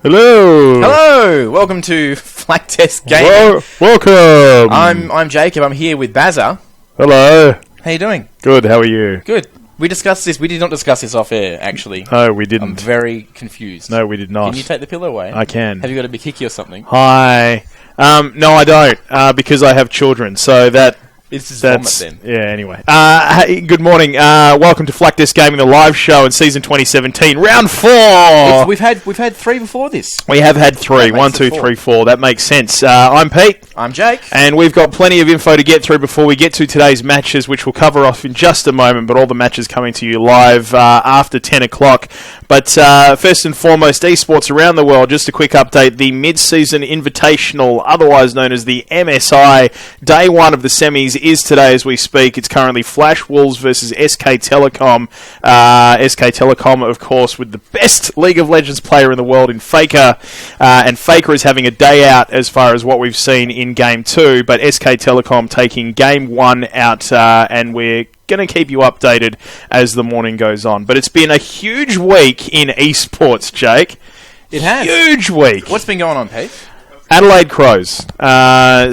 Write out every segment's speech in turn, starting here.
Hello. Hello. Welcome to Flag Test Gaming. Welcome. I'm Jacob. I'm here with Bazza. Hello. How you doing? Good. How are you? Good. We discussed this. We did not discuss this off air, actually. No, we didn't. I'm very confused. No, we did not. Can you take the pillow away? I can. Have you got a big hickey or something? Hi. No, I don't, because I have children. So that's vomit then. Yeah. Anyway. Hey, good morning. Welcome to Flag Test Gaming, the live show in season 2017, round 4. We've had 3 before this. We have had 3. That 1, makes 2, it 4. 3, 4. That makes sense. I'm Pete. I'm Jake. And we've got plenty of info to get through before we get to today's matches, which we'll cover off in just a moment, but all the matches coming to you live after 10 o'clock. But first and foremost, esports around the world, just a quick update. The mid-season invitational, otherwise known as the MSI, day 1 of the semis is today as we speak. It's currently Flash Wolves versus SK Telecom. SK Telecom, of course, with the best League of Legends player in the world in Faker. And Faker is having a day out as far as what we've seen in Game 2, but SK Telecom taking Game 1 out, and we're going to keep you updated as the morning goes on. But it's been a huge week in esports, Jake. It has. Huge week. What's been going on, Pete? Adelaide Crows.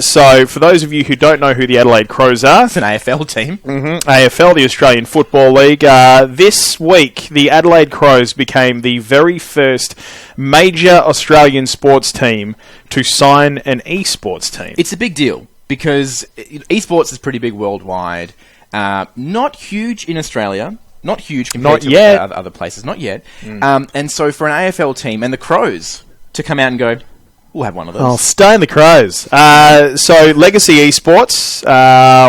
So, for those of you who don't know who the Adelaide Crows are... It's an AFL team. AFL, the Australian Football League. This week, the Adelaide Crows became the very first major Australian sports team to sign an esports team. It's a big deal because esports is pretty big worldwide. Not huge in Australia. Not huge compared to other places. Not yet. And so for an AFL team and the Crows to come out and go, we'll have one of those. I'll stay in the Crows. So Legacy Esports,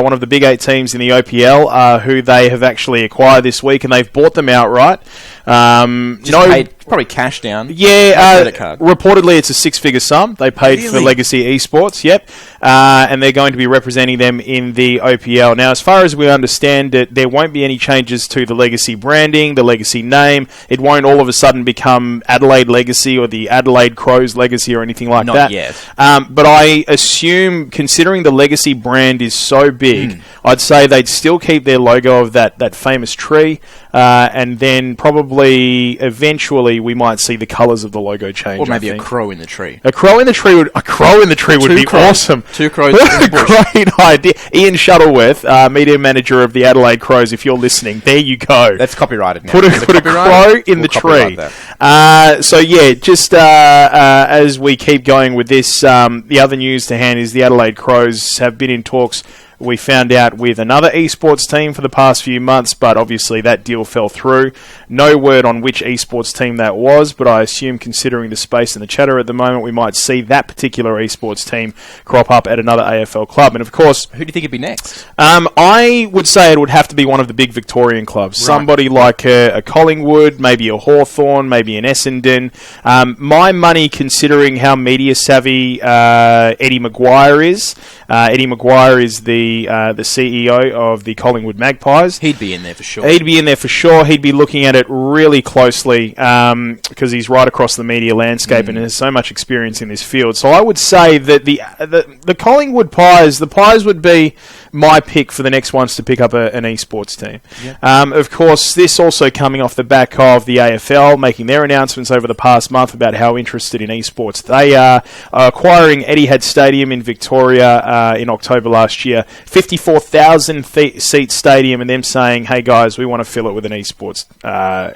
one of the big 8 teams in the OPL, who they have actually acquired this week, and they've bought them outright. Paid, probably cash down. Yeah, credit card. Reportedly it's a 6-figure sum they paid for Legacy Esports, yep. And they're going to be representing them in the OPL. Now, as far as we understand it, there won't be any changes to the Legacy branding, the Legacy name. It won't all of a sudden become Adelaide Legacy or the Adelaide Crows Legacy or anything like that. Not yet. But I assume, considering the Legacy brand is so big, I'd say they'd still keep their logo of that famous tree, and then probably eventually we might see the colours of the logo change. Or maybe a crow in the tree. A crow in the tree would be awesome. 2 crows in the bush. Great idea. Ian Shuttleworth, media manager of the Adelaide Crows, if you're listening, there you go. That's copyrighted now. Put a crow in the tree. So yeah, just as we keep going with this, the other news to hand is the Adelaide Crows have been in talks, we found out, with another esports team for the past few months, but obviously that deal fell through. No word on which esports team that was, but I assume, considering the space in the chatter at the moment, we might see that particular esports team crop up at another AFL club. And of course, who do you think it'd be next? I would say it would have to be one of the big Victorian clubs. Right. Somebody like a Collingwood, maybe a Hawthorn, maybe an Essendon. My money, considering how media savvy Eddie Maguire is. Eddie Maguire is the CEO of the Collingwood Magpies. He'd be in there for sure. He'd be looking at it really closely because he's right across the media landscape and has so much experience in this field. So I would say that the Collingwood Pies, the Pies would be my pick for the next ones to pick up an esports team. Yep. Of course, this also coming off the back of the AFL making their announcements over the past month about how interested in esports they are acquiring Etihad Stadium in Victoria in October last year. 54,000 seat stadium, and them saying, hey guys, we want to fill it with an esports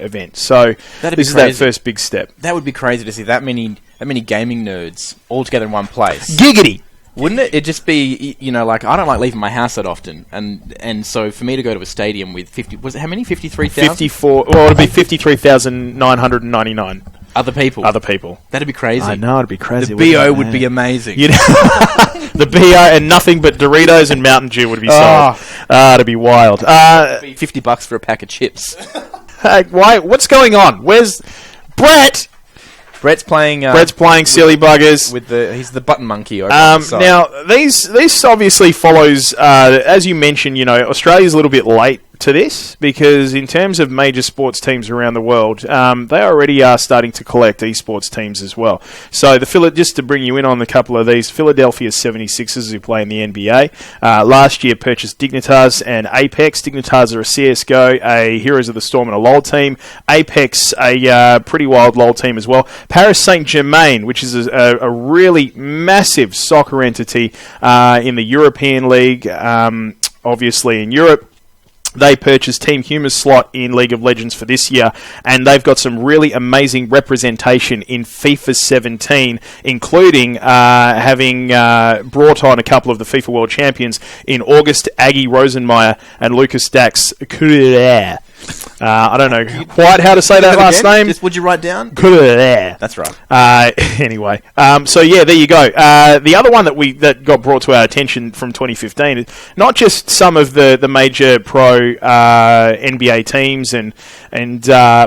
event. So this is that first big step. That would be crazy to see that many gaming nerds all together in one place. Giggity! Wouldn't it? It'd just be, like, I don't like leaving my house that often, and so for me to go to a stadium with 50, was it how many? 53,000? 54. Well, it'd be 53,999. Other people. That'd be crazy. I know, it'd be crazy. The BO would be amazing. The BO and nothing but Doritos and Mountain Dew would be sold. It'd be wild. $50 for a pack of chips. Why? What's going on? Where's Brett? Brett's playing Silly Buggers. He's the button monkey over on the side. Now, this obviously follows, as you mentioned, Australia's a little bit late to this because in terms of major sports teams around the world, they already are starting to collect esports teams as well. So just to bring you in on a couple of these, Philadelphia 76ers who play in the NBA last year purchased Dignitas and Apex. Dignitas are a CSGO, a Heroes of the Storm and a LoL team. Apex, a pretty wild LoL team as well. Paris Saint-Germain, which is a really massive soccer entity in the European League, obviously in Europe. They purchased Team Huma's slot in League of Legends for this year, and they've got some really amazing representation in FIFA 17, including having brought on a couple of the FIFA World Champions in August, Aggie Rosenmeyer and Lucas Dax. I don't know quite how to say that last name. Just would you write down? That's right. Anyway, so yeah, there you go. The other one that got brought to our attention from 2015 is not just some of the major pro NBA teams and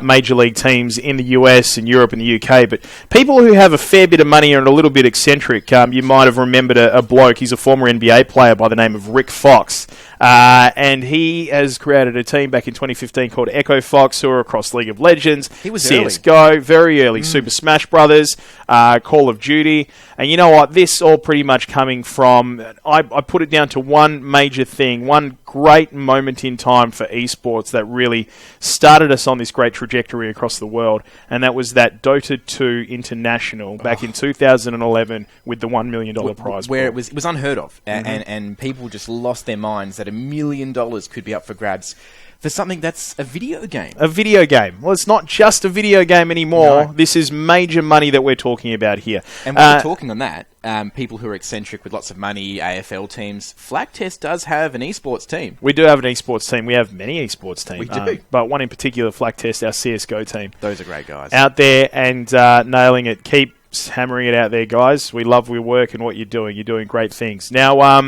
major league teams in the US and Europe and the UK, but people who have a fair bit of money and are a little bit eccentric. You might have remembered a bloke. He's a former NBA player by the name of Rick Fox. And he has created a team back in 2015 called Echo Fox, who are across League of Legends, he was CSGO, very early, Super Smash Brothers, Call of Duty. And you know what? This all pretty much coming from, I put it down to one major thing, one great moment in time for esports that really started us on this great trajectory across the world, and that was that Dota 2 International back in 2011 with the $1 million prize. Where it was unheard of, and people just lost their minds that $1 million could be up for grabs for something that's a video game. A video game. Well, it's not just a video game anymore. No. This is major money that we're talking about here. And when we're talking on that, people who are eccentric with lots of money, AFL teams, Flak Test does have an esports team. We do have an esports team. We have many esports teams. We do. But one in particular, Flak Test, our CSGO team. Those are great guys. Out there and nailing it. Keep hammering it out there, guys. We love your work and what you're doing. You're doing great things. Now,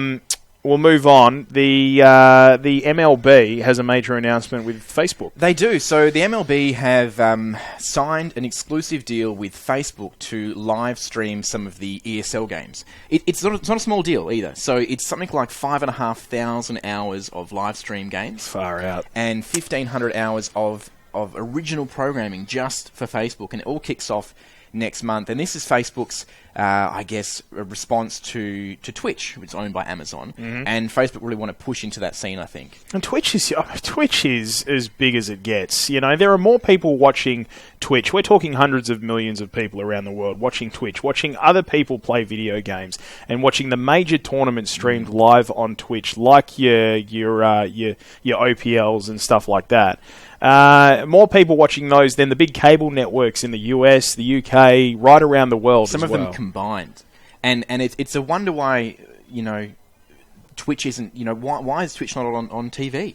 we'll move on. The MLB has a major announcement with Facebook. They do. So the MLB have signed an exclusive deal with Facebook to live stream some of the ESL games. It's not a small deal either. So it's something like 5,500 hours of live stream games. Far out. And 1,500 hours of original programming just for Facebook. And it all kicks off next month. And this is Facebook's, I guess, a response to Twitch, which is owned by Amazon. And Facebook really want to push into that scene, I think. And Twitch is as big as it gets. You know, there are more people watching Twitch. We're talking hundreds of millions of people around the world watching Twitch, watching other people play video games, and watching the major tournaments streamed live on Twitch, like your OPLs and stuff like that. More people watching those than the big cable networks in the US, the UK, right around the world. Some of them combined, and it's a wonder why Twitch isn't. Why is Twitch not on TV?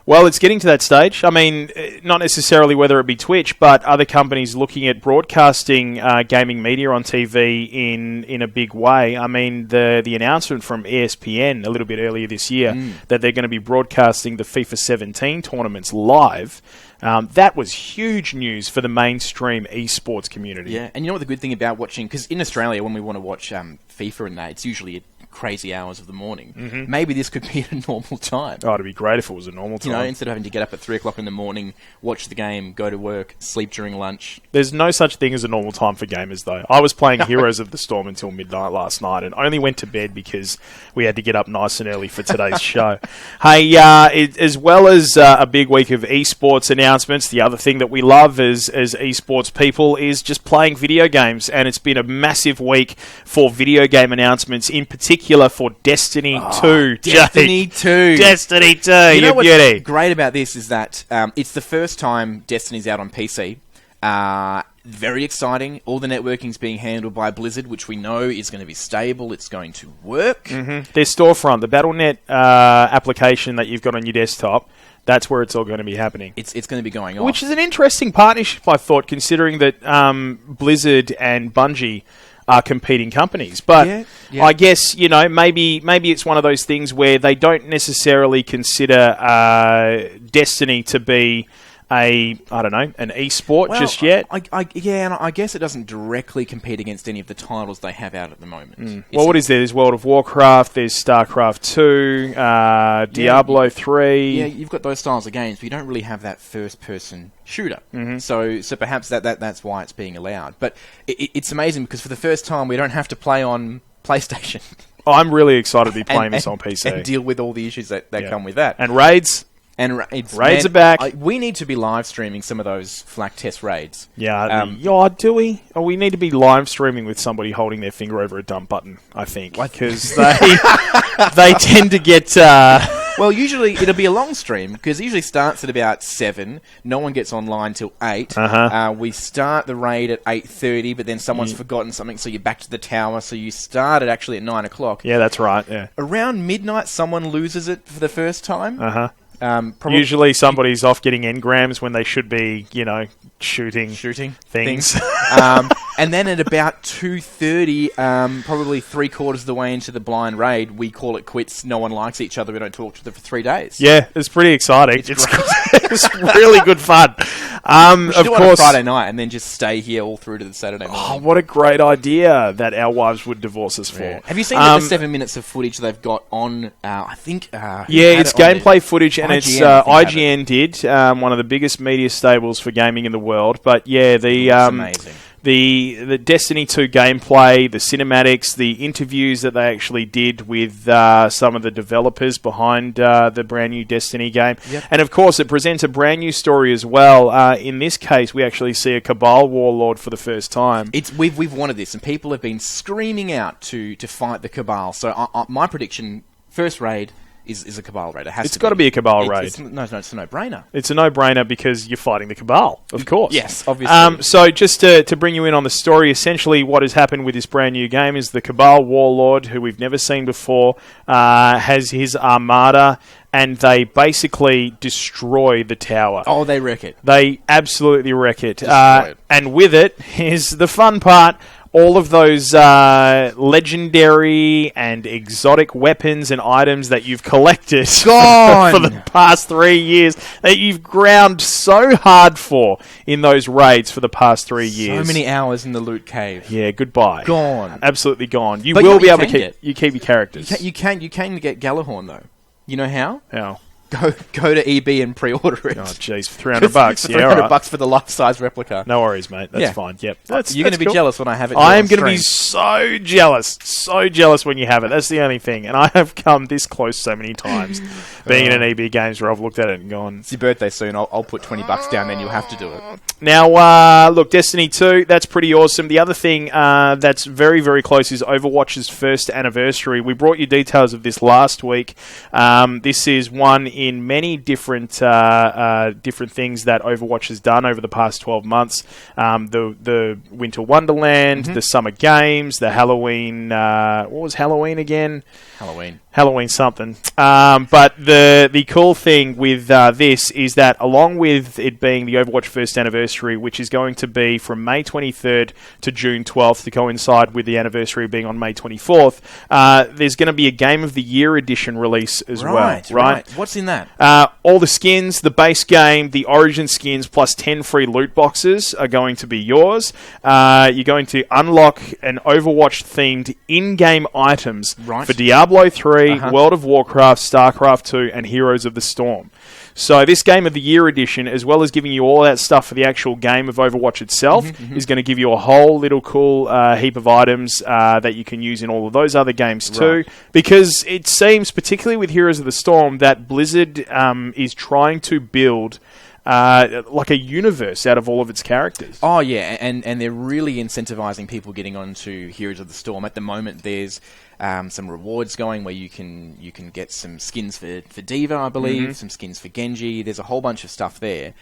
Well, it's getting to that stage. I mean, not necessarily whether it be Twitch, but other companies looking at broadcasting gaming media on TV in a big way. I mean, the announcement from ESPN a little bit earlier this year that they're going to be broadcasting the FIFA 17 tournaments live. That was huge news for the mainstream esports community. Yeah, and you know what the good thing about watching... Because in Australia, when we want to watch FIFA and that, it's usually crazy hours of the morning. Maybe this could be at a normal time. Oh, it'd be great if it was a normal time. Instead of having to get up at 3 o'clock in the morning, watch the game, go to work, sleep during lunch. There's no such thing as a normal time for gamers, though. I was playing Heroes of the Storm until midnight last night and only went to bed because we had to get up nice and early for today's show. Hey, as well as a big week of esports announcements, the other thing that we love as esports people is just playing video games, and it's been a massive week for video game announcements, in particular for Destiny 2. Destiny 2. Destiny 2, you know what's beauty. Great about this is that it's the first time Destiny's out on PC. Very exciting. All the networking's being handled by Blizzard, which we know is going to be stable. It's going to work. Their storefront, the Battle.net application that you've got on your desktop, that's where it's all going to be happening. It's going to be going on. Which is an interesting partnership, I thought, considering that Blizzard and Bungie are competing companies. But I guess, maybe it's one of those things where they don't necessarily consider Destiny to be an esport just yet. And I guess it doesn't directly compete against any of the titles they have out at the moment. Well, what is there? There's World of Warcraft, there's StarCraft 2, Diablo 3. Yeah, you've got those styles of games, but you don't really have that first-person shooter. So perhaps that's why it's being allowed. But it's amazing because for the first time, we don't have to play on PlayStation. I'm really excited to be playing this on PC. And deal with all the issues that come with that. And raids. Raids are back. We need to be live streaming some of those flak test raids. Yeah, do we? Oh, we need to be live streaming with somebody holding their finger over a dump button, I think. Because they tend to get... Well, usually it'll be a long stream because it usually starts at about 7. No one gets online till 8. We start the raid at 8:30, but then someone's forgotten something, so you're back to the tower. So you started actually at 9 o'clock. Yeah, that's right. Yeah. Around midnight, someone loses it for the first time. Usually somebody's off getting engrams when they should be, shooting things. And then at about 2:30, probably 3/4 of the way into the blind raid, we call it quits. No one likes each other. We don't talk to them for 3 days. Yeah, it's pretty exciting. It's really good fun. We should do it on a Friday night and then just stay here all through to the Saturday morning. Oh, what a great idea that our wives would divorce us for. Yeah. Have you seen the 7 minutes of footage they've got on, I think... it's gameplay footage, and it's IGN did, one of the biggest media stables for gaming in the world. But yeah, it's amazing. The Destiny 2 gameplay, the cinematics, the interviews that they actually did with some of the developers behind the brand new Destiny game. Yep. And of course, it presents a brand new story as well. In this case, we actually see a Cabal warlord for the first time. We've wanted this, and people have been screaming out to fight the Cabal. So my prediction, first raid... is a Cabal raid. It's got to be a Cabal raid. It's a no-brainer. It's a no-brainer because you're fighting the Cabal, of course. Yes, obviously. So just to bring you in on the story, essentially what has happened with this brand new game is the Cabal warlord, who we've never seen before, has his armada, and they basically destroy the tower. Oh, they wreck it. They absolutely wreck it. Destroy it. And with it is the fun part. All of those legendary and exotic weapons and items that you've collected for the past 3 years, that you've ground so hard for in those raids for the past 3 years. So many hours in the loot cave. Yeah, goodbye. Gone. Absolutely gone. You will be able to keep your characters. You can get Gjallarhorn, though. You know how? How? Go to EB and pre-order it. Oh, jeez, for $300. For $300 for the life-size replica. No worries, mate. That's fine. Yep. You're going to be jealous when I have it. I am going to be so jealous when you have it. That's the only thing. And I have come this close so many times, being in an EB Games where I've looked at it and gone... It's your birthday soon. I'll put $20 down, then you'll have to do it. Now, look, Destiny 2, that's pretty awesome. The other thing that's very, very close is Overwatch's first anniversary. We brought you details of this last week. This is one in many different things that Overwatch has done over the past 12 months. The Winter Wonderland, the Summer Games, the Halloween... what was Halloween again? Halloween something. But the cool thing with this is that along with it being the Overwatch first anniversary, which is going to be from May 23rd to June 12th to coincide with the anniversary being on May 24th, there's going to be a Game of the Year edition release as well. Right? What's in that? All the skins, the base game, the Origin skins, plus 10 free loot boxes are going to be yours. You're going to unlock an Overwatch-themed in-game items for Diablo 3, World of Warcraft, StarCraft 2, and Heroes of the Storm. So this Game of the Year edition, as well as giving you all that stuff for the actual game of Overwatch itself, is going to give you a whole little cool heap of items that you can use in all of those other games too. Right. Because it seems, particularly with Heroes of the Storm, that Blizzard is trying to build... like a universe out of all of its characters. Oh, yeah, and they're really incentivizing people getting onto Heroes of the Storm. At the moment, there's some rewards going where you can get some skins for D.Va, I believe, some skins for Genji. There's a whole bunch of stuff there.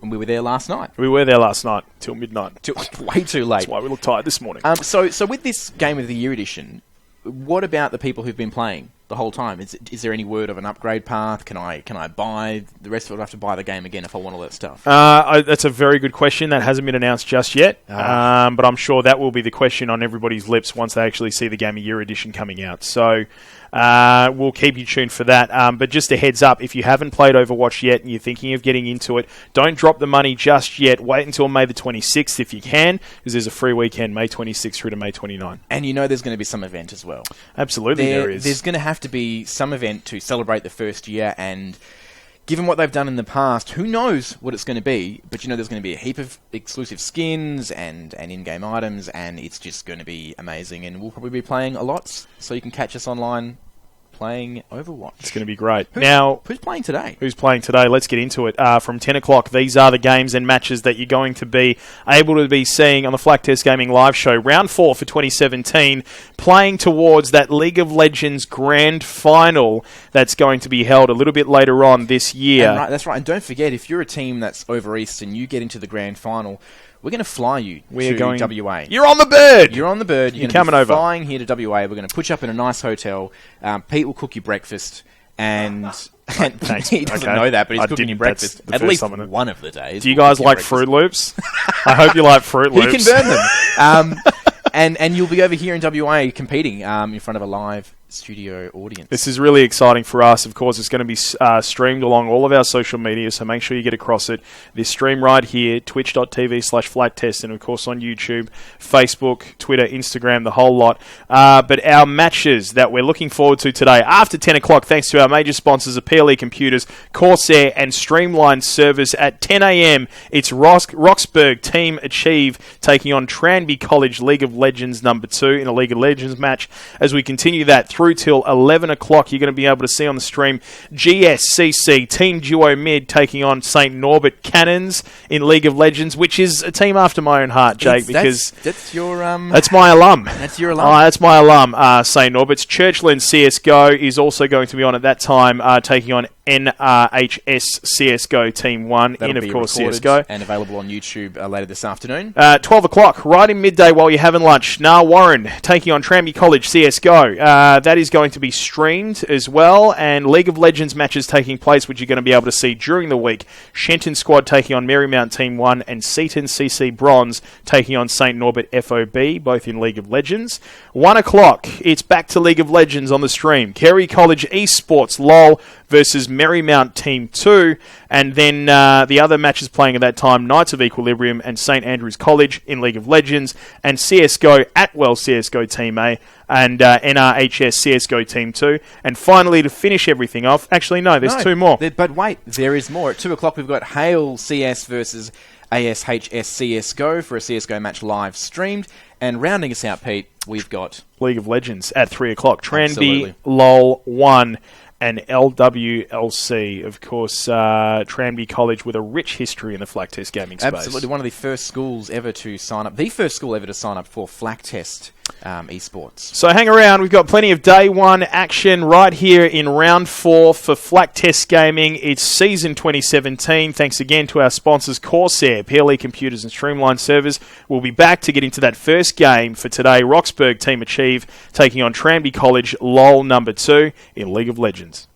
We were there last night. We were there last night, till midnight. Way too late. That's why we look tired this morning. So with this Game of the Year edition, what about the people who've been playing the whole time? Is there any word of an upgrade path? Can I buy the rest of it? I have to buy the game again if I want all that stuff. That's a very good question. That hasn't been announced just yet. But I'm sure that will be the question on everybody's lips once they actually see the Game of Year edition coming out. So We'll keep you tuned for that. But just a heads up, if you haven't played Overwatch yet and you're thinking of getting into it, don't drop the money just yet. Wait until May the 26th if you can, because there's a free weekend, May 26th through to May 29. And you know there's going to be some event as well. Absolutely there is. There's going to have to be some event to celebrate the first year, and given what they've done in the past, who knows what it's going to be, but there's going to be a heap of exclusive skins and in-game items, and it's just going to be amazing, and we'll probably be playing a lot, so you can catch us online playing Overwatch. It's going to be great. Who's playing today? Who's playing today? Let's get into it. From 10 o'clock, these are the games and matches that you're going to be able to be seeing on the Flak Test Gaming live show. Round 4 for 2017, playing towards that League of Legends Grand Final that's going to be held a little bit later on this year. That's right. And don't forget, if you're a team that's over East and you get into the Grand Final, we're going to fly you to WA. You're on the bird! You're on the bird. You're coming over. Flying here to WA. We're going to put you up in a nice hotel. Pete will cook you breakfast. And Thanks. he doesn't know that, but he's cooking you breakfast at least one of the days. Do you guys like Fruit Loops? I hope you like Fruit Loops. He can burn them. And you'll be over here in WA competing in front of a live studio audience. This is really exciting for us. Of course, it's going to be streamed along all of our social media, so make sure you get across it. This stream right here, twitch.tv/FlakTest, and of course on YouTube, Facebook, Twitter, Instagram, the whole lot. But our matches that we're looking forward to today, after 10 o'clock, thanks to our major sponsors of PLE Computers, Corsair, and Streamline Service at 10 a.m. It's Roxburgh Team Achieve taking on Tranby College League of Legends number 2 in a League of Legends match. As we continue that through till 11 o'clock, you're going to be able to see on the stream GSCC Team Duo Mid taking on St. Norbert Cannons in League of Legends, which is a team after my own heart, Jake, because that's your that's my alum. That's your alum. That's my alum, St. Norbert's. Churchland CSGO is also going to be on at that time, taking on NRHS CSGO Team 1 That'll in, of course, CSGO. And available on YouTube later this afternoon. 12 o'clock, right in midday while you're having lunch. Warren taking on Tranby College CSGO. That is going to be streamed as well, and League of Legends matches taking place, which you're going to be able to see during the week. Shenton Squad taking on Marymount Team 1, and Seaton CC Bronze taking on St. Norbert FOB, both in League of Legends. 1 o'clock, it's back to League of Legends on the stream. Kerry College Esports LOL versus Marymount Team 2, and then the other matches playing at that time, Knights of Equilibrium and St. Andrews College in League of Legends, and CSGO Atwell CSGO Team A, and NRHS CSGO Team 2. And finally, to finish everything off, actually no, there's two more. But wait, there is more. At 2 o'clock we've got Hale CS versus ASHS CSGO for a CSGO match live streamed. And rounding us out, Pete, we've got League of Legends at 3 o'clock. Tranby, LOL 1, and LWLC, of course, Tranby College with a rich history in the Flak Test gaming space. Absolutely, one of the first schools ever to sign up, the first school ever to sign up for Flak Test esports. So hang around, we've got plenty of day one action right here in round 4 for Flak Test Gaming. It's season 2017. Thanks again to our sponsors, Corsair, PLE Computers and Streamline Servers. We'll be back to get into that first game for today. Roxburgh Team Achieve taking on Tranby College LOL number 2 in League of Legends.